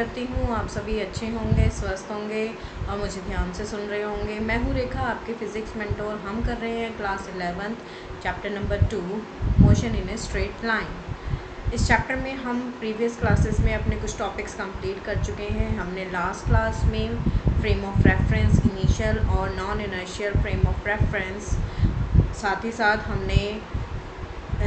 करती हूँ आप सभी अच्छे होंगे, स्वस्थ होंगे और मुझे ध्यान से सुन रहे होंगे। मैं हूँ रेखा, आपके फिज़िक्स मेंटोर। हम कर रहे हैं class 11 chapter number 2 motion in a straight line. इस चैप्टर में हम प्रीवियस क्लासेस में अपने कुछ टॉपिक्स कंप्लीट कर चुके हैं। हमने लास्ट क्लास में फ्रेम ऑफ रेफरेंस, इनिशियल और non inertial frame of reference, साथ ही साथ हमने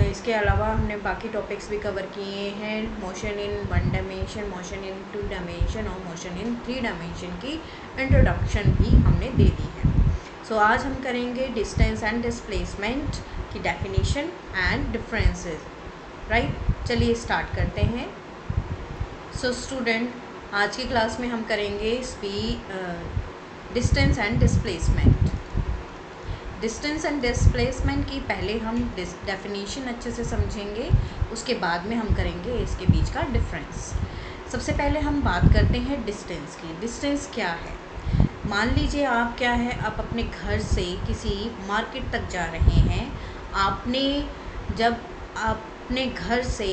इसके अलावा हमने बाकी टॉपिक्स भी कवर किए हैं। Motion in 1 dimension, motion in 2 dimension और मोशन इन 3 डायमेंशन की इंट्रोडक्शन भी हमने दे दी है। सो आज हम करेंगे डिस्टेंस एंड डिस्प्लेसमेंट की डेफिनेशन एंड डिफरेंसेस। राइट, चलिए स्टार्ट करते हैं। सो स्टूडेंट, आज की क्लास में हम करेंगे distance and displacement. Distance and displacement की पहले हम डेफिनेशन अच्छे से समझेंगे, उसके बाद में हम करेंगे इसके बीच का डिफरेंस। सबसे पहले हम बात करते हैं डिस्टेंस की। डिस्टेंस क्या है? मान लीजिए आप क्या है, आप अपने घर से किसी मार्केट तक जा रहे हैं। आपने जब अपने घर से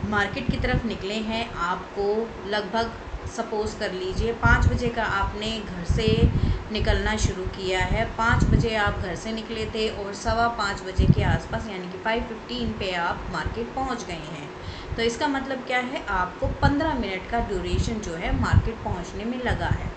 मार्केट की तरफ निकले हैं, आपको लगभग सपोज़ कर लीजिए 5 बजे का आपने घर से निकलना शुरू किया है। 5 बजे आप घर से निकले थे और 5:15 बजे के आसपास यानी कि 5:15 पे आप मार्केट पहुंच गए हैं। तो इसका मतलब क्या है, आपको 15 मिनट का ड्यूरेशन जो है मार्केट पहुंचने में लगा है।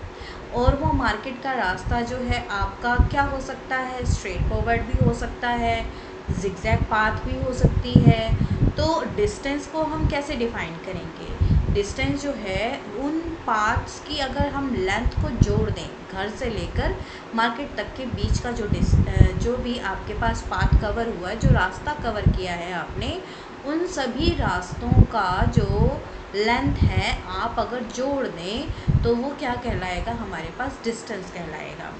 और वो मार्केट का रास्ता जो है आपका क्या हो सकता है, स्ट्रेट फॉरवर्ड भी हो सकता है, जिगजैग पाथ भी हो सकती है। तो डिस्टेंस को हम कैसे डिफ़ाइन करेंगे? डिस्टेंस जो है उन पाथ्स की अगर हम लेंथ को जोड़ दें, घर से लेकर मार्केट तक के बीच का जो भी आपके पास पाथ कवर हुआ है, जो रास्ता कवर किया है आपने, उन सभी रास्तों का जो लेंथ है आप अगर जोड़ दें तो वो क्या कहलाएगा, हमारे पास डिस्टेंस कहलाएगा।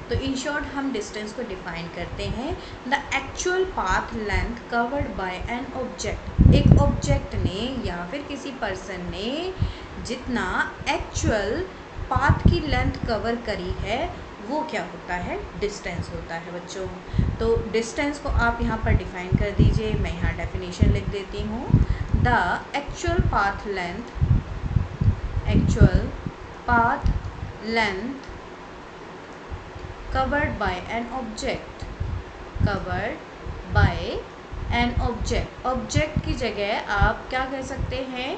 तो इन शॉर्ट हम डिस्टेंस को डिफाइन करते हैं, the actual path length covered by an object. एक ऑब्जेक्ट ने या फिर किसी पर्सन ने जितना एक्चुअल पाथ की लेंथ कवर करी है वो क्या होता है, डिस्टेंस होता है बच्चों। तो डिस्टेंस को आप यहाँ पर डिफाइन कर दीजिए। मैं यहाँ डेफिनेशन लिख देती हूँ। The actual path length covered by an object, object की जगह आप क्या कह सकते हैं,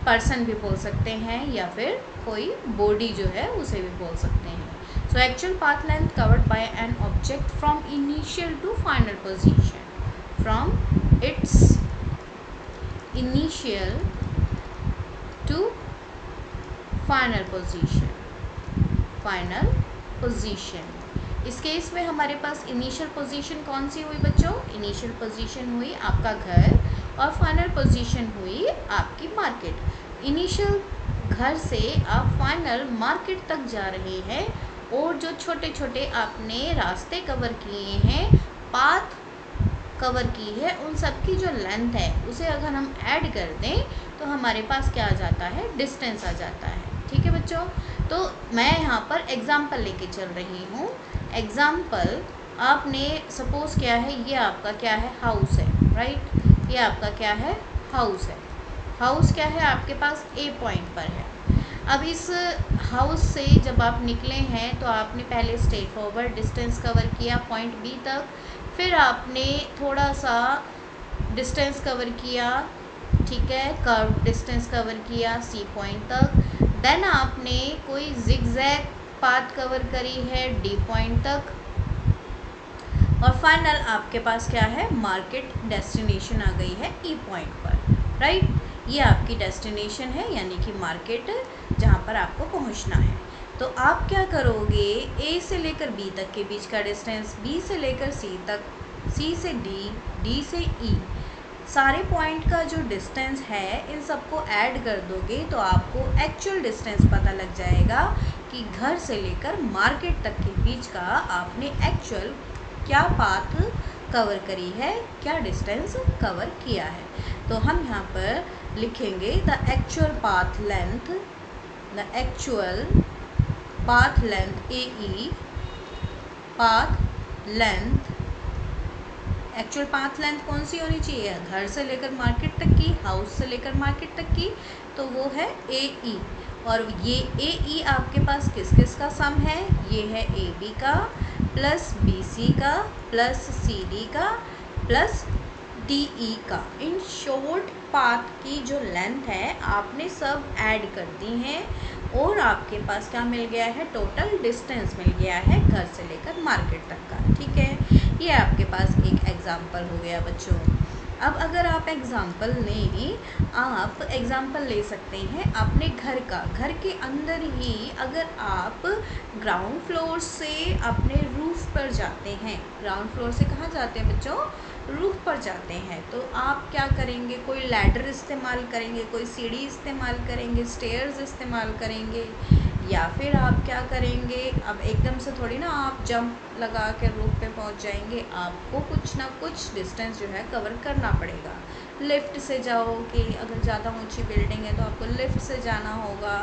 पर्सन भी बोल सकते हैं या फिर कोई बॉडी जो है उसे भी बोल सकते हैं। So actual path length covered by an object from initial to final position, from its initial to final position. इस केस में हमारे पास इनिशियल पोजीशन कौन सी हुई बच्चों? इनिशियल पोजीशन हुई आपका घर और फाइनल पोजीशन हुई आपकी मार्केट। इनिशियल घर से आप फाइनल मार्केट तक जा रहे हैं और जो छोटे छोटे आपने रास्ते कवर किए हैं, पाथ कवर की है, उन सब की जो लेंथ है उसे अगर हम ऐड कर दें तो हमारे पास क्या आ जाता है, डिस्टेंस आ जाता है। ठीक है बच्चों, तो मैं यहाँ पर एग्जाम्पल लेके चल रही हूँ। एग्जाम्पल आपने सपोज़ किया है, ये आपका क्या है, हाउस है। राइट, ये आपका क्या है, हाउस है। हाउस क्या है, आपके पास ए पॉइंट पर है। अब इस हाउस से जब आप निकले हैं तो आपने पहले स्ट्रेट फॉरवर्ड डिस्टेंस कवर किया पॉइंट बी तक, फिर आपने थोड़ा सा डिस्टेंस कवर किया, ठीक है, कर्व डिस्टेंस कवर किया सी पॉइंट तक। देन आपने कोई जिगजैग पाथ कवर करी है डी पॉइंट तक, और फाइनल आपके पास क्या है, मार्केट डेस्टिनेशन आ गई है ई पॉइंट पर। राइट, ये आपकी डेस्टिनेशन है यानी कि मार्केट जहाँ पर आपको पहुँचना है। तो आप क्या करोगे, ए से लेकर बी तक के बीच का डिस्टेंस, बी से लेकर सी तक, सी से डी, डी से ई, सारे पॉइंट का जो डिस्टेंस है इन सबको ऐड कर दोगे तो आपको एक्चुअल डिस्टेंस पता लग जाएगा कि घर से लेकर मार्केट तक के बीच का आपने एक्चुअल क्या पाथ कवर करी है, क्या डिस्टेंस कवर किया है। तो हम यहाँ पर लिखेंगे the actual path length A E, path length actual path length कौन सी होनी चाहिए, घर से लेकर मार्केट तक की, हाउस से लेकर मार्केट तक की, तो वो है ए ई। और ये ए ई आपके पास किस किस का सम है, ये है ए बी का प्लस बी सी का प्लस सी डी का प्लस डी ई का। इन शॉर्ट पाथ की जो लेंथ है आपने सब ऐड कर दी हैं और आपके पास क्या मिल गया है, टोटल डिस्टेंस मिल गया है घर से लेकर मार्केट तक का। ठीक है, ये आपके पास एक एग्जाम्पल हो गया बच्चों। अब अगर आप एग्जाम्पल लें, आप एग्जाम्पल ले सकते हैं अपने घर का। घर के अंदर ही अगर आप ग्राउंड फ्लोर से अपने रूफ पर जाते हैं, ग्राउंड फ्लोर से कहाँ जाते हैं बच्चों, रूफ पर जाते हैं, तो आप क्या करेंगे, कोई लैडर इस्तेमाल करेंगे, कोई सीढ़ी इस्तेमाल करेंगे, स्टेयर्स इस्तेमाल करेंगे, या फिर आप क्या करेंगे, अब एकदम से थोड़ी ना आप जंप लगा के रूफ पे पहुंच जाएंगे, आपको कुछ ना कुछ डिस्टेंस जो है कवर करना पड़ेगा। लिफ्ट से जाओगे, अगर ज़्यादा ऊंची बिल्डिंग है तो आपको लिफ्ट से जाना होगा।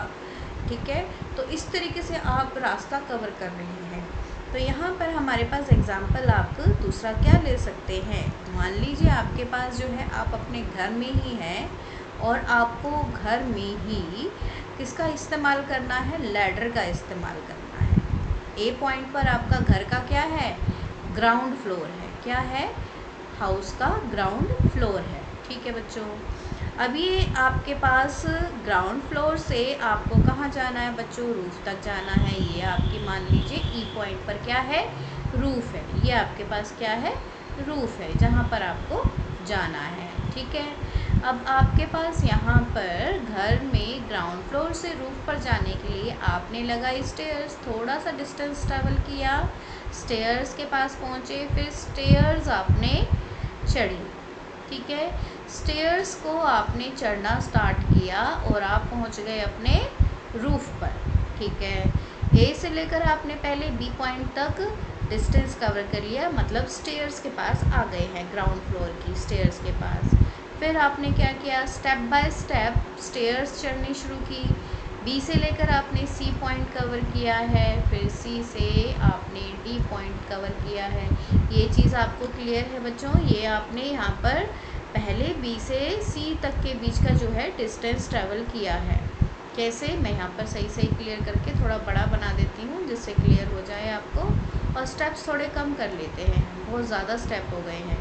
ठीक है, तो इस तरीके से आप रास्ता कवर कर रहे हैं। तो यहाँ पर हमारे पास एग्जाम्पल आप दूसरा क्या ले सकते हैं, मान लीजिए आपके पास जो है आप अपने घर में ही हैं और आपको घर में ही किसका इस्तेमाल करना है, लैडर का इस्तेमाल करना है। ए पॉइंट पर आपका घर का क्या है, ग्राउंड फ्लोर है, क्या है, हाउस का ग्राउंड फ्लोर है। ठीक है बच्चों, अभी आपके पास ग्राउंड फ्लोर से आपको कहाँ जाना है बच्चों, रूफ तक जाना है। ये आपकी मान लीजिए ई पॉइंट पर क्या है, रूफ है, ये आपके पास क्या है, रूफ है, जहाँ पर आपको जाना है। ठीक है, अब आपके पास यहाँ पर घर में ग्राउंड फ्लोर से रूफ पर जाने के लिए आपने लगाई स्टेयर्स, थोड़ा सा डिस्टेंस ट्रैवल किया, स्टेयर्स के पास पहुँचे, फिर स्टेयर्स आपने चढ़ी। ठीक है, स्टेयर्स को आपने चढ़ना स्टार्ट किया और आप पहुंच गए अपने रूफ पर। ठीक है, ए से लेकर आपने पहले बी पॉइंट तक डिस्टेंस कवर कर लिया, मतलब स्टेयर्स के पास आ गए हैं, ग्राउंड फ्लोर की स्टेयर्स के पास। फिर आपने क्या किया, स्टेप बाय स्टेप स्टेयर्स चढ़नी शुरू की। बी से लेकर आपने सी पॉइंट कवर किया है, फिर सी से आपने डी पॉइंट कवर किया है। ये चीज़ आपको क्लियर है बच्चों, ये आपने यहाँ पर पहले बी से सी तक के बीच का जो है डिस्टेंस ट्रैवल किया है। कैसे, मैं यहाँ पर सही सही क्लियर करके थोड़ा बड़ा बना देती हूँ जिससे क्लियर हो जाए आपको, और स्टेप्स थोड़े कम कर लेते हैं, बहुत ज़्यादा स्टेप हो गए हैं,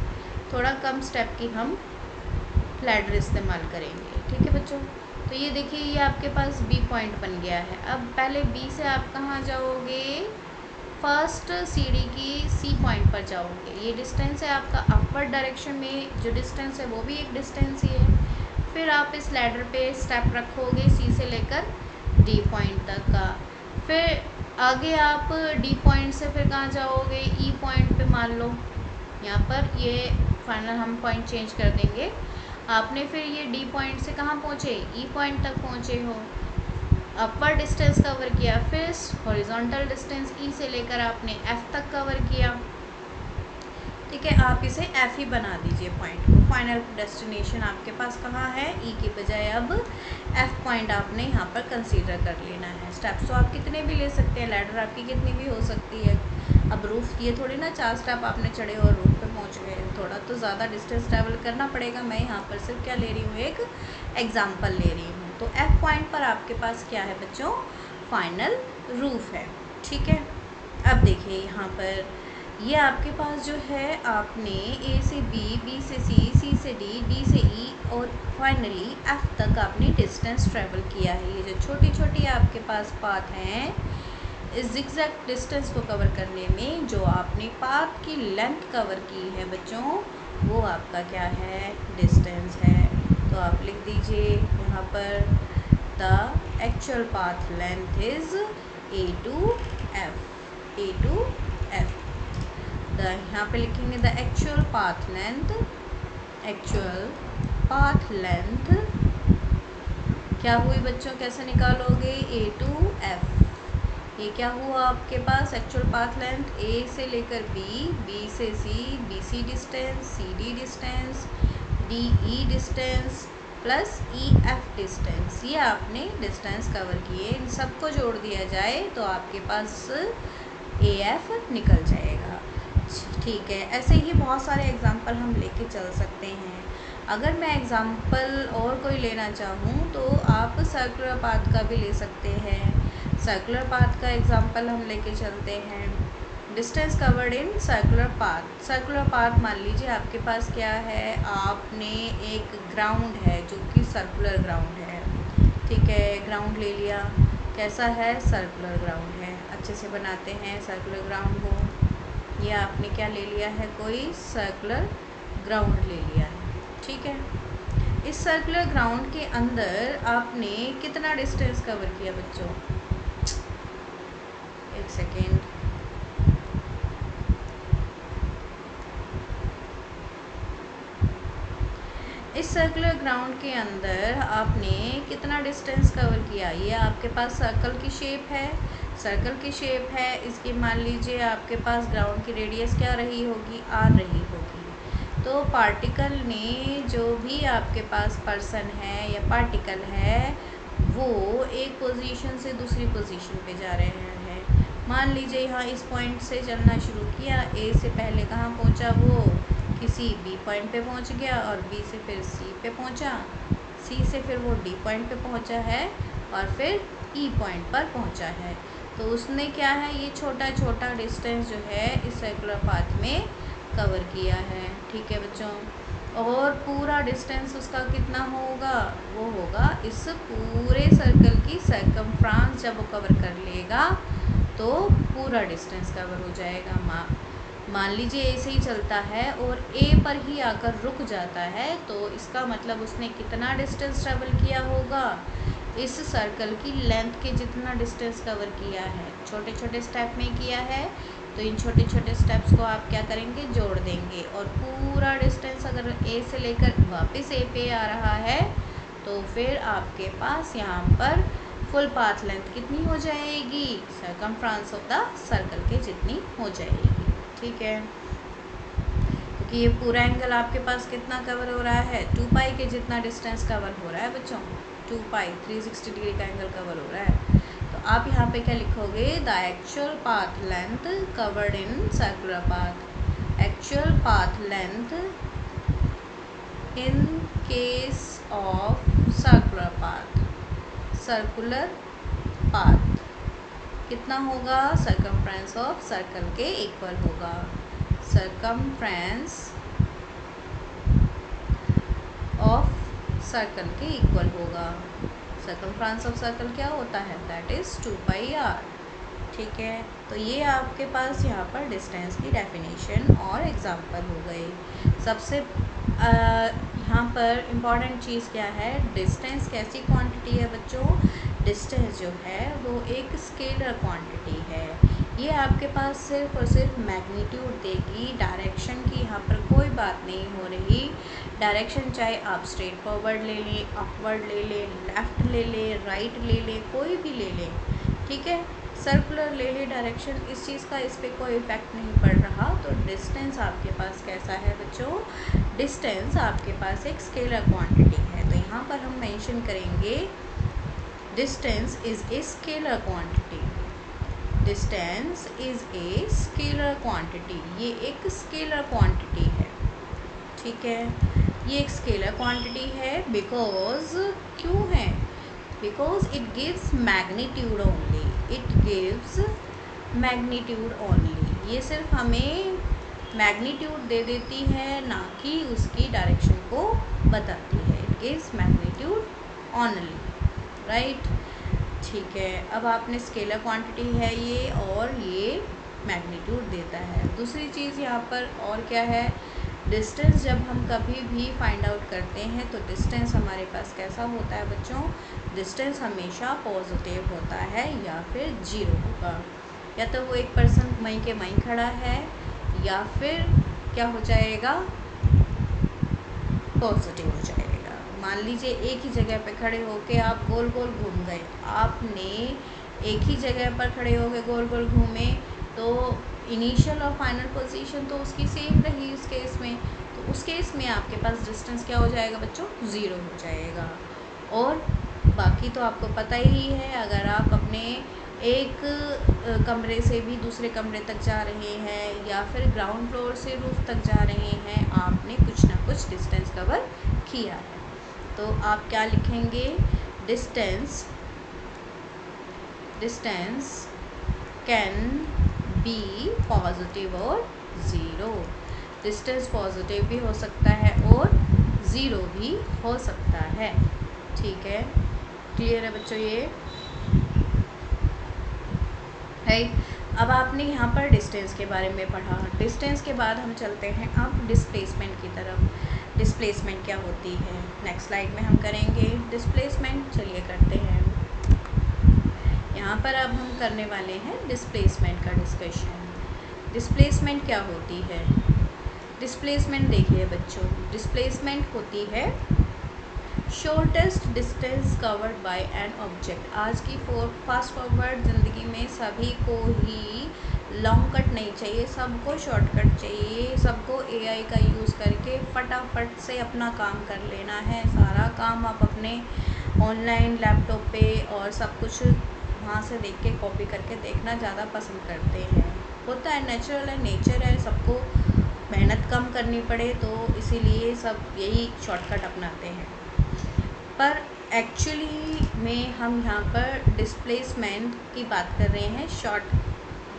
थोड़ा कम स्टेप की हम लैडर इस्तेमाल करेंगे। ठीक है बच्चों, तो ये देखिए ये आपके पास बी पॉइंट बन गया है। अब पहले बी से आप कहाँ जाओगे, फर्स्ट सीढ़ी की सी पॉइंट पर जाओगे। ये डिस्टेंस है आपका अपवर्ड डायरेक्शन में, जो डिस्टेंस है वो भी एक डिस्टेंस ही है। फिर आप इस लैडर पे स्टेप रखोगे सी से लेकर डी पॉइंट तक का। फिर आगे आप डी पॉइंट से फिर कहाँ जाओगे, ई पॉइंट पे मान लो, यहाँ पर ये फाइनल हम पॉइंट चेंज कर देंगे। आपने फिर ये डी पॉइंट से कहाँ पहुँचे, ई पॉइंट तक पहुँचे हो, अपर डिस्टेंस कवर किया। फिर हॉरिजॉन्टल डिस्टेंस ई से लेकर आपने एफ तक कवर किया। ठीक है, आप इसे एफ ही बना दीजिए पॉइंट को। फाइनल डेस्टिनेशन आपके पास कहाँ है, ई की बजाय अब एफ पॉइंट आपने यहाँ पर कंसीडर कर लेना है। स्टेप्स तो आप कितने भी ले सकते हैं, लैडर आपकी कितनी भी हो सकती है। अब रूफ ये थोड़ी ना 4 स्टेप आपने चढ़े और रूफ पे पहुँच गए, थोड़ा तो ज़्यादा डिस्टेंस ट्रैवल करना पड़ेगा। मैं यहाँ पर सिर्फ क्या ले रही हूँ, एक एग्जाम्पल ले रही हूँ। तो एफ पॉइंट पर आपके पास क्या है बच्चों, फाइनल रूफ है। ठीक है, अब देखिए यहाँ पर ये आपके पास जो है आपने ए से बी, बी से सी, सी से डी, डी से ई और फाइनली एफ तक आपने डिस्टेंस ट्रैवल किया है। ये जो छोटी छोटी आपके पास पाथ हैं, इस जिगजैग डिस्टेंस को कवर करने में जो आपने पाथ की लेंथ कवर की है बच्चों, वो आपका क्या है, डिस्टेंस है। तो आप लिख दीजिए यहाँ पर the actual path length is A to F, A to F. यहाँ पे लिखेंगे the actual path length, actual path length क्या हुई बच्चों, कैसे निकालोगे, ए टू एफ। ये क्या हुआ आपके पास, एक्चुअल पाथ लेंथ ए से लेकर बी, बी से C, B C distance, C D distance, D E distance plus E F distance. ये आपने डिस्टेंस कवर किए, इन सबको जोड़ दिया जाए तो आपके पास ए एफ निकल जाएगा। ठीक है, ऐसे ही बहुत सारे एग्जाम्पल हम लेके चल सकते हैं। अगर मैं एग्जाम्पल और कोई लेना चाहूँ तो आप सर्कुलर पाथ का भी ले सकते हैं। सर्कुलर पाथ का एग्जाम्पल हम लेके चलते हैं। Distance covered in circular path. Circular path मान लीजिए आपके पास क्या है, आपने एक ग्राउंड है जो कि सर्कुलर ग्राउंड है। ठीक है, ग्राउंड ले लिया, कैसा है, सर्कुलर ग्राउंड है। अच्छे से बनाते हैं सर्कुलर ग्राउंड को। ये आपने क्या ले लिया है, कोई सर्कुलर ग्राउंड ले लिया है। ठीक है, इस सर्कुलर ग्राउंड के अंदर आपने कितना डिस्टेंस कवर किया बच्चों, एक सेकेंड। इस सर्कुलर ग्राउंड के अंदर आपने कितना डिस्टेंस कवर किया। ये आपके पास सर्कल की शेप है, सर्कल की शेप है, इसकी मान लीजिए आपके पास ग्राउंड की रेडियस क्या रही होगी, आर रही होगी। तो पार्टिकल ने, जो भी आपके पास पर्सन है या पार्टिकल है, वो एक पोजीशन से दूसरी पोजीशन पे जा रहे हैं। मान लीजिए यहाँ इस पॉइंट से चलना शुरू किया, ए से पहले कहाँ पहुँचा, वो किसी बी पॉइंट पे पहुँच गया, और बी से फिर सी पे पहुँचा, सी से फिर वो डी पॉइंट पे पहुँचा है, और फिर ई पॉइंट पर पहुँचा है। तो उसने क्या है, ये छोटा छोटा डिस्टेंस जो है इस सर्कुलर पाथ में कवर किया है। ठीक है बच्चों, और पूरा डिस्टेंस उसका कितना होगा, वो होगा इस पूरे सर्कल की सर्कमफ्रेंस जब वो कवर कर लेगा तो पूरा डिस्टेंस कवर हो जाएगा। मान लीजिए ऐसे ही चलता है और ए पर ही आकर रुक जाता है, तो इसका मतलब उसने कितना डिस्टेंस ट्रेवल किया होगा, इस सर्कल की लेंथ के जितना डिस्टेंस कवर किया है। छोटे छोटे स्टेप में किया है, तो इन छोटे छोटे स्टेप्स को आप क्या करेंगे, जोड़ देंगे, और पूरा डिस्टेंस अगर ए से लेकर वापस ए पे आ रहा है तो फिर आपके पास यहाँ पर फुल पाथ लेंथ कितनी हो जाएगी, सर्कमफ्रेंस ऑफ द सर्कल के जितनी हो जाएगी। ठीक है, क्योंकि ये पूरा एंगल आपके पास कितना कवर हो रहा है, 2 पाई के जितना डिस्टेंस कवर हो रहा है बच्चों। 2 पाई 360 डिग्री का एंगल कवर हो रहा है। तो आप यहाँ पे क्या लिखोगे, the actual path length covered in circular path. Actual path length in case of circular path, circular path कितना होगा, सर्कमफ्रेंस ऑफ सर्कल के इक्वल होगा। सर्कमफ्रेंस ऑफ सर्कल के इक्वल होगा। सर्कमफ्रेंस ऑफ सर्कल क्या होता है, दैट इज़ 2 पाई आर। ठीक है, तो ये आपके पास यहाँ पर डिस्टेंस की डेफिनेशन और एग्जांपल हो गई। सबसे यहाँ पर इम्पॉर्टेंट चीज़ क्या है, डिस्टेंस कैसी क्वांटिटी है बच्चों, डिस्टेंस जो है वो एक स्केलर क्वांटिटी है। ये आपके पास सिर्फ और सिर्फ मैग्नीट्यूड देगी, डायरेक्शन की यहाँ पर कोई बात नहीं हो रही। डायरेक्शन चाहे आप स्ट्रेट फॉरवर्ड ले लें, अपवर्ड ले लें, लेफ़्ट ले लें, राइट ले लें, कोई भी ले लें, ठीक है, सर्कुलर ले लें डायरेक्शन, इस चीज़ का इस पर कोई इफेक्ट नहीं पड़ रहा। तो डिस्टेंस आपके पास कैसा है बच्चों, डिस्टेंस आपके पास एक स्केलर क्वांटिटी है। तो यहाँ पर हम मेंशन करेंगे distance is a scalar quantity. Distance is a scalar quantity, ये एक स्केलर क्वांटिटी है। ठीक है, ये एक स्केलर क्वांटिटी है बिकॉज, क्यों है, because it gives magnitude only, it gives magnitude only. ये सिर्फ हमें मैग्नीट्यूड दे देती है, ना कि उसकी डायरेक्शन को बताती है। It gives magnitude only, right. ठीक है, अब आपने स्केलर क्वांटिटी है ये, और ये मैग्नीट्यूड देता है। दूसरी चीज़ यहाँ पर और क्या है, डिस्टेंस जब हम कभी भी फाइंड आउट करते हैं तो डिस्टेंस हमारे पास कैसा होता है बच्चों, डिस्टेंस हमेशा पॉजिटिव होता है या फिर जीरो होगा। या तो वो एक पर्सन वहीं के वहीं खड़ा है, या फिर क्या हो जाएगा, पॉजिटिव हो जाएगा। मान लीजिए एक ही जगह पे खड़े होके आप गोल गोल घूम गए, आपने एक ही जगह पर खड़े होके गोल गोल घूमे, तो इनिशियल और फाइनल पोजीशन तो उसकी सेम रही उस केस में, तो उस केस में आपके पास डिस्टेंस क्या हो जाएगा बच्चों, ज़ीरो हो जाएगा। और बाकी तो आपको पता ही है, अगर आप अपने एक कमरे से भी दूसरे कमरे तक जा रहे हैं या फिर ग्राउंड फ्लोर से रूफ तक जा रहे हैं, आपने कुछ ना कुछ डिस्टेंस कवर किया है। तो आप क्या लिखेंगे, डिस्टेंस कैन बी पॉजिटिव और ज़ीरो। डिस्टेंस पॉजिटिव भी हो सकता है और ज़ीरो भी हो सकता है। ठीक है, क्लियर है बच्चों ये, राइट। अब आपने यहाँ पर डिस्टेंस के बारे में पढ़ा। डिस्टेंस के बाद हम चलते हैं अब डिस्प्लेसमेंट की तरफ। डिस्प्लेसमेंट क्या होती है नेक्स्ट स्लाइड में हम करेंगे डिस्प्लेसमेंट। चलिए करते हैं। यहाँ पर अब हम करने वाले हैं डिस्प्लेसमेंट का डिस्कशन। डिस्प्लेसमेंट क्या होती है? डिस्प्लेसमेंट देखिए बच्चों, डिस्प्लेसमेंट होती है shortest distance covered by an object. आज की फास्ट फॉरवर्ड ज़िंदगी में सभी को ही लॉन्ग कट नहीं चाहिए, सबको शॉर्टकट चाहिए, सबको एआई का यूज़ करके फटाफट से अपना काम कर लेना है। सारा काम आप अपने ऑनलाइन लैपटॉप पे और सब कुछ वहाँ से देख के कॉपी करके देखना ज़्यादा पसंद करते हैं। होता है, नेचुरल है, नेचर है, सबको मेहनत कम करनी पड़े तो इसीलिए सब यही शॉर्टकट अपनाते हैं। पर एक्चुअली में हम यहाँ पर डिस्प्लेसमेंट की बात कर रहे हैं, शॉर्ट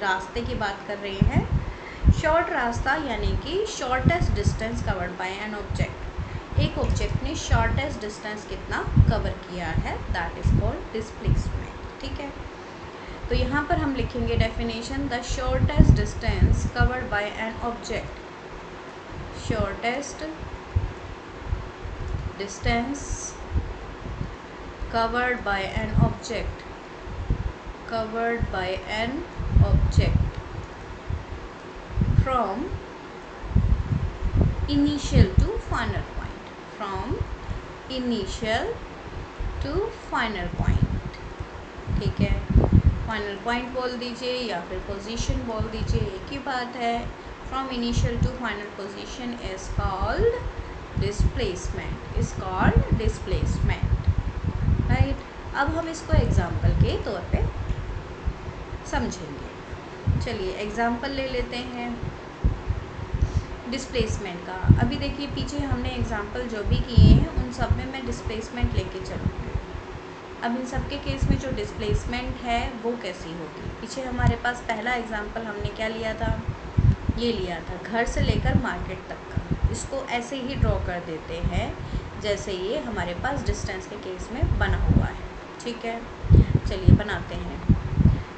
रास्ते की बात कर रहे हैं। शॉर्ट रास्ता यानी कि shortest distance covered by an object. एक ऑब्जेक्ट ने शॉर्टेस्ट डिस्टेंस कितना कवर किया है, दैट इज़ कॉल्ड डिस्प्लेसमेंट। ठीक है, तो यहाँ पर हम लिखेंगे definition, the shortest distance covered by an object. Shortest distance covered by an object from initial to final point, ठीक है। फाइनल पॉइंट बोल दीजिए या फिर पोजीशन बोल दीजिए, एक ही बात है। From initial to final position is called displacement, right. अब हम इसको एग्जाम्पल के तौर पे समझेंगे। चलिए एग्जाम्पल ले लेते हैं डिस्प्लेसमेंट का। अभी देखिए पीछे हमने एग्जाम्पल जो भी किए हैं उन सब में मैं डिस्प्लेसमेंट लेके चलूँगी। अब इन सब के केस में जो डिस्प्लेसमेंट है वो कैसी होगी? पीछे हमारे पास पहला एग्जाम्पल हमने क्या लिया था, ये लिया था घर से लेकर मार्केट तक का। इसको ऐसे ही ड्रॉ कर देते हैं जैसे ये हमारे पास डिस्टेंस के केस में बना हुआ है। ठीक है, चलिए बनाते हैं।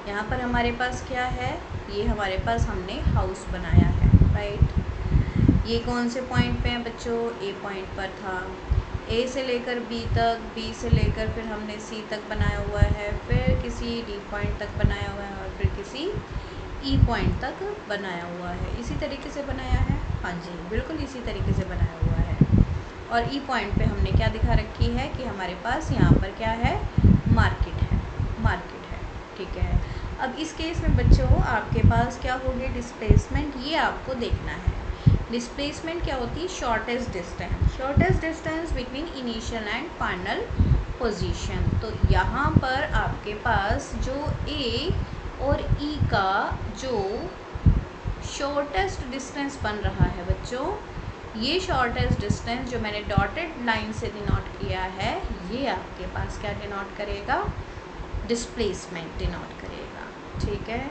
यहाँ पर हमारे पास क्या है, ये हमारे पास हमने हाउस बनाया है, राइट। ये कौन से पॉइंट पे है बच्चों? ए पॉइंट पर था। ए से लेकर बी तक, बी से लेकर फिर हमने सी तक बनाया हुआ है, फिर किसी डी पॉइंट तक बनाया हुआ है और फिर किसी ई पॉइंट तक बनाया हुआ है। इसी तरीके से बनाया है, हाँ जी बिल्कुल इसी तरीके से बनाया हुआ है। और ई पॉइंट पे हमने क्या दिखा रखी है कि हमारे पास यहाँ पर क्या है, मार्केट है, ठीक है। अब इस केस में बच्चों आपके पास क्या होगी, डिस्प्लेसमेंट, ये आपको देखना है। डिस्प्लेसमेंट क्या होती है? Shortest distance between initial and final position. तो यहाँ पर आपके पास जो ए और ई का जो शॉर्टेस्ट डिस्टेंस बन रहा है बच्चों, ये शॉर्टेस्ट डिस्टेंस जो मैंने डॉटेड लाइन से डिनोट किया है, ये आपके पास क्या डिनोट करेगा, डिस्प्लेसमेंट डिनोट करेगा। ठीक है,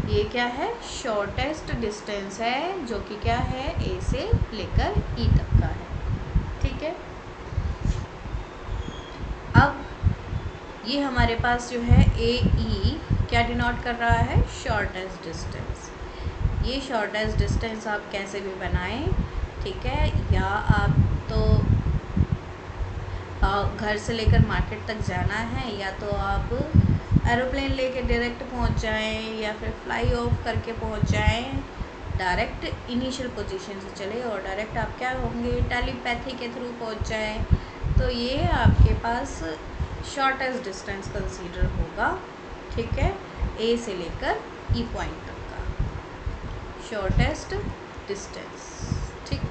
ये क्या है, शॉर्टेस्ट डिस्टेंस है जो कि क्या है, ए से लेकर ई तक का है। ठीक है, अब ये हमारे पास जो है ए ई क्या डिनोट कर रहा है, शॉर्टेस्ट डिस्टेंस। ये शॉर्टेस्ट डिस्टेंस आप कैसे भी बनाएं, ठीक है, या आप तो घर से लेकर मार्केट तक जाना है, या तो आप एरोप्लेन लेके डायरेक्ट पहुंच जाएं, या फिर फ्लाई ऑफ करके पहुंच जाएं, डायरेक्ट इनिशियल पोजीशन से चले और डायरेक्ट आप क्या होंगे, टेलीपैथी के थ्रू पहुंच जाएं, तो ये आपके पास शॉर्टेस्ट डिस्टेंस कंसीडर होगा। ठीक है, ए से लेकर ई पॉइंट तक का शॉर्टेस्ट डिस्टेंस। ठीक,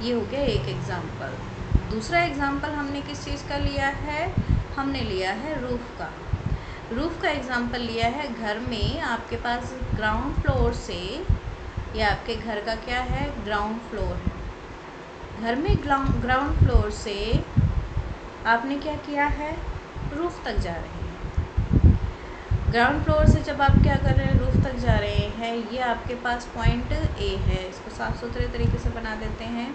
ये हो गया एक एग्जांपल। दूसरा एग्जांपल हमने किस चीज़ का लिया है, हमने लिया है रूफ का। रूफ़ का एग्जांपल लिया है। घर में आपके पास ग्राउंड फ्लोर से, या आपके घर का क्या है, ग्राउंड फ्लोर है। घर में ग्राउंड फ्लोर से आपने क्या किया है, रूफ़ तक जा रहे हैं। ग्राउंड फ्लोर से जब आप क्या कर रहे हैं, रूफ़ तक जा रहे हैं, ये आपके पास पॉइंट ए है। इसको साफ सुथरे तरीके से बना देते हैं।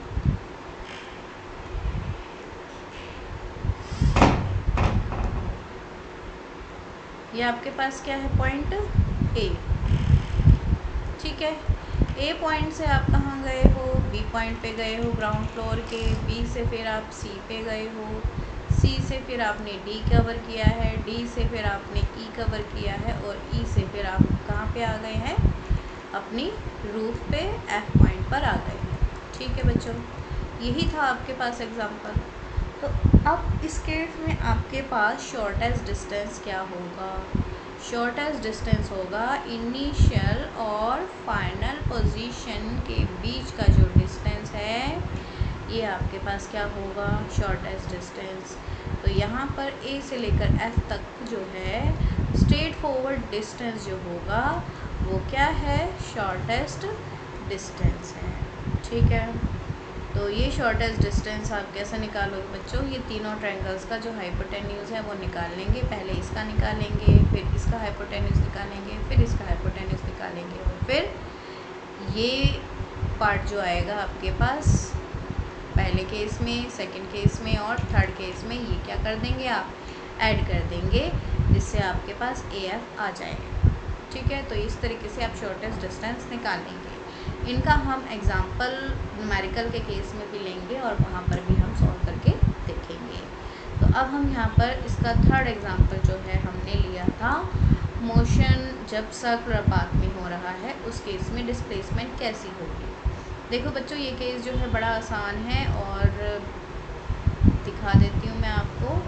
ये आपके पास क्या है, पॉइंट ए, ठीक है। ए पॉइंट से आप कहाँ गए हो, बी पॉइंट पे गए हो ग्राउंड फ्लोर के। बी से फिर आप सी पे गए हो, सी से फिर आपने डी कवर किया है, डी से फिर आपने ई कवर किया है, और ई से फिर आप कहाँ पे आ गए हैं, अपनी रूफ पे एफ पॉइंट पर आ गए हैं, ठीक है बच्चों। यही था आपके पास एग्जांपल। तो अब इस केस में आपके पास शॉर्टेस्ट डिस्टेंस क्या होगा, शॉर्टेस्ट डिस्टेंस होगा इनिशियल और फाइनल पोजीशन के बीच का जो डिस्टेंस है, ये आपके पास क्या होगा, शॉर्टेस्ट डिस्टेंस। तो यहाँ पर ए से लेकर एफ तक जो है स्ट्रेट फॉरवर्ड डिस्टेंस जो होगा वो क्या है, शॉर्टेस्ट डिस्टेंस है, ठीक है। तो ये शॉर्टेस्ट डिस्टेंस आप कैसे निकालोगे बच्चों, ये तीनों ट्रायंगल्स का जो हाइपोटेन्यूज़ है वो निकाल लेंगे। पहले इसका निकालेंगे, फिर इसका हाइपोटेन्यूज़ निकालेंगे, फिर इसका हाइपोटेन्यूज़ निकालेंगे, और फिर ये पार्ट जो आएगा आपके पास पहले केस में, सेकंड केस में और थर्ड केस में, ये क्या कर देंगे आप, ऐड कर देंगे, जिससे आपके पास ए एफ आ जाएगा, ठीक है। तो इस तरीके से आप शॉर्टेस्ट डिस्टेंस निकाल लेंगे। इनका हम एग्जांपल न्यूमेरिकल के केस में भी लेंगे और वहाँ पर भी हम सॉल्व करके देखेंगे। तो अब हम यहाँ पर इसका थर्ड एग्जांपल जो है हमने लिया था, मोशन जब सर्कुलर पाथ में हो रहा है उस केस में डिस्प्लेसमेंट कैसी होगी। देखो बच्चों, ये केस जो है बड़ा आसान है और दिखा देती हूँ मैं आपको।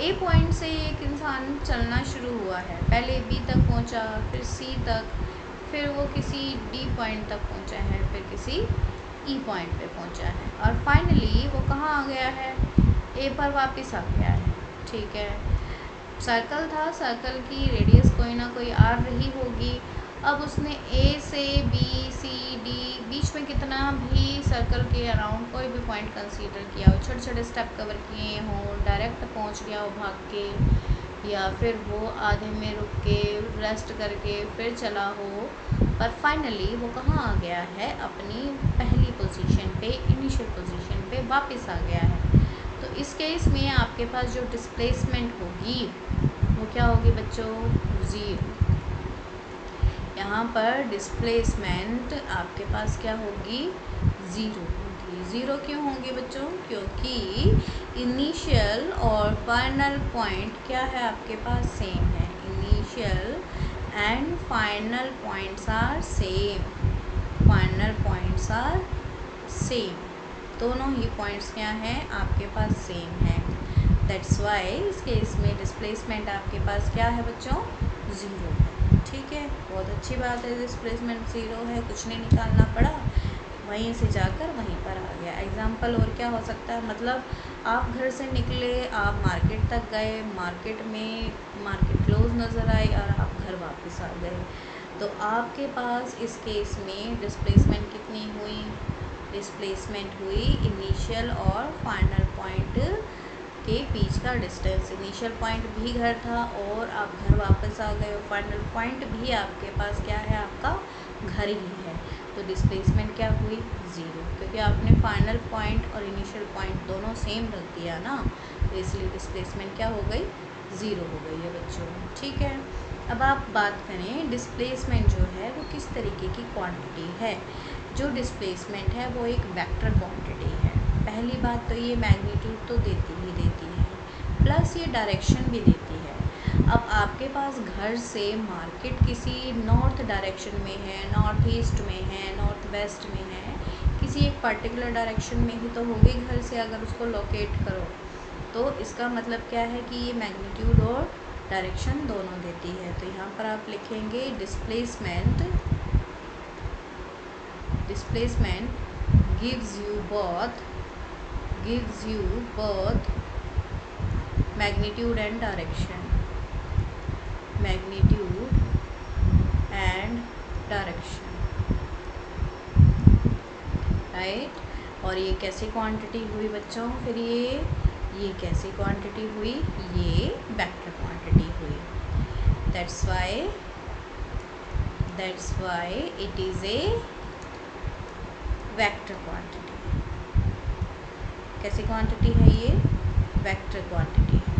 ए पॉइंट से एक इंसान चलना शुरू हुआ है, पहले बी तक पहुँचा, फिर सी तक, फिर वो किसी डी पॉइंट तक पहुँचा है, फिर किसी ई पॉइंट पे पहुँचा है, और फाइनली वो कहाँ आ गया है, ए पर वापस आ गया है, ठीक है। सर्कल था, सर्कल की रेडियस कोई ना कोई आर रही होगी। अब उसने ए से बी सी डी बीच में कितना भी सर्कल के अराउंड कोई भी पॉइंट कंसीडर किया हो, छोटे छोटे स्टेप कवर किए हों, डायरेक्ट पहुंच गया हो भाग के, या फिर वो आधे में रुक के रेस्ट करके फिर चला हो, पर फाइनली वो कहाँ आ गया है, अपनी पहली पोजीशन पे, इनिशियल पोजीशन पे वापस आ गया है। तो इस केस में आपके पास जो डिस्प्लेसमेंट होगी वो क्या होगी बच्चों, ज़ीरो। यहाँ पर डिस्प्लेसमेंट आपके पास क्या होगी, ज़ीरो होगी। ज़ीरो क्यों होगी बच्चों, क्योंकि इनिशियल और फाइनल पॉइंट क्या है आपके पास, सेम है। Initial and final points are same, final points are same, दोनों ही पॉइंट्स क्या हैं आपके पास, सेम है। दैट्स वाई इस केस में डिस्प्लेसमेंट आपके पास क्या है बच्चों, ज़ीरो है, ठीक है। बहुत अच्छी बात है, डिस्प्लेसमेंट ज़ीरो है, कुछ नहीं निकालना पड़ा, वहीं से जाकर वहीं पर आ गया। एग्जाम्पल और क्या हो सकता है, मतलब आप घर से निकले, आप मार्केट तक गए, मार्केट में मार्केट क्लोज नज़र आई और आप घर वापस आ गए, तो आपके पास इस केस में डिस्प्लेसमेंट कितनी हुई, डिस्प्लेसमेंट हुई इनिशियल और फाइनल पॉइंट के बीच का डिस्टेंस। इनिशियल पॉइंट भी घर था और आप घर वापस आ गए, फाइनल पॉइंट भी आपके पास क्या है, आपका घर ही है। तो डिस्प्लेसमेंट क्या हुई, ज़ीरो, क्योंकि आपने फाइनल पॉइंट और इनिशियल पॉइंट दोनों सेम रख दिया ना, तो इसलिए डिस्प्लेसमेंट क्या हो गई, ज़ीरो हो गई है बच्चों, ठीक है। अब आप बात करें डिस्प्लेसमेंट जो है वो किस तरीके की क्वांटिटी है। जो डिस्प्लेसमेंट है वो एक वेक्टर क्वांटिटी है। पहली बात तो ये मैग्नीट्यूड तो देती ही देती है, प्लस ये डायरेक्शन भी देती है। अब आपके पास घर से मार्केट किसी नॉर्थ डायरेक्शन में है, नॉर्थ ईस्ट में है, नॉर्थ वेस्ट में है, किसी एक पर्टिकुलर डायरेक्शन में ही तो होगी घर से, अगर उसको लोकेट करो तो इसका मतलब क्या है कि ये मैग्नीट्यूड और डायरेक्शन दोनों देती है। तो यहाँ पर आप लिखेंगे displacement gives you both magnitude and direction, magnitude and direction, right. और ये कैसी क्वांटिटी हुई बच्चों, फिर ये कैसी क्वांटिटी हुई, ये वेक्टर क्वांटिटी हुई। That's why it is a vector quantity. कैसी क्वांटिटी है ये, वेक्टर क्वांटिटी है,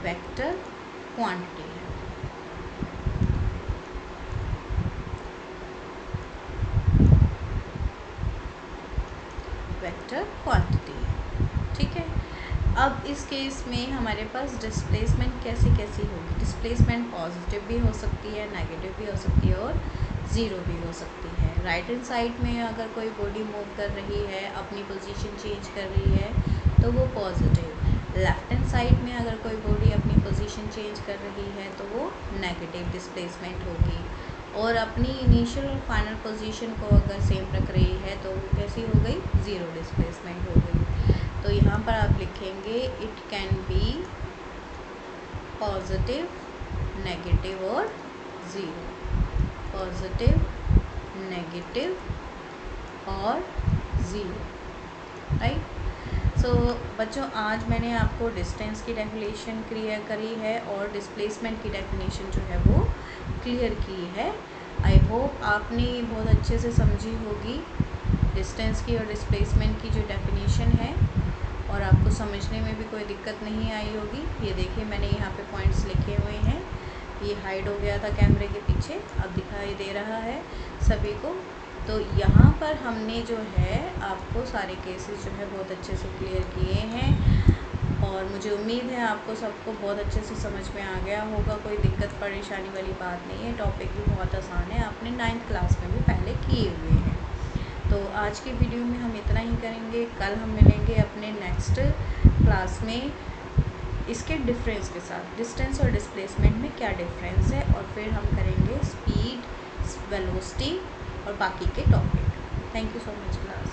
वेक्टर क्वांटिटी है। वेक्टर क्वांटिटी है, ठीक है। अब इस केस में हमारे पास डिस्प्लेसमेंट कैसी होगी, डिस्प्लेसमेंट पॉजिटिव भी हो सकती है, नेगेटिव भी हो सकती है और ज़ीरो भी हो सकती है। राइट हैंड साइड में अगर कोई बॉडी मूव कर रही है, अपनी पोजीशन चेंज कर रही है तो वो पॉजिटिव, लेफ्ट हैंड साइड में अगर कोई बॉडी अपनी पोजीशन चेंज कर रही है तो वो नेगेटिव डिस्प्लेसमेंट होगी। और अपनी इनिशियल और फाइनल पोजीशन को अगर सेम रख रही है तो वो कैसी हो गई, ज़ीरो डिस्प्लेसमेंट हो गई। तो यहाँ पर आप लिखेंगे it can be positive, negative और ज़ीरो, पॉजिटिव, नेगेटिव और ज़ीरो, राइट। सो बच्चों, आज मैंने आपको डिस्टेंस की डेफिनेशन क्लियर करी है और डिस्प्लेसमेंट की डेफिनेशन जो है वो क्लियर की है। आई होप आपने बहुत अच्छे से समझी होगी डिस्टेंस की और डिस्प्लेसमेंट की जो डेफिनेशन है, और आपको समझने में भी कोई दिक्कत नहीं आई होगी। ये देखिए मैंने यहाँ पे पॉइंट्स लिखे हुए हैं, ये हाइड हो गया था कैमरे के पीछे, अब दिखाई दे रहा है सभी को। तो यहाँ पर हमने जो है आपको सारे केसेस जो है बहुत अच्छे से क्लियर किए हैं, और मुझे उम्मीद है आपको सबको बहुत अच्छे से समझ में आ गया होगा, कोई दिक्कत परेशानी वाली बात नहीं है। टॉपिक भी बहुत आसान है, आपने 9th क्लास में भी पहले किए हुए हैं। तो आज की वीडियो में हम इतना ही करेंगे, कल हम मिलेंगे अपने नेक्स्ट क्लास में इसके डिफरेंस के साथ, डिस्टेंस और डिस्प्लेसमेंट में क्या डिफरेंस है, और फिर हम करेंगे स्पीड, वेलोसिटी और बाकी के topic. Thank you so much class.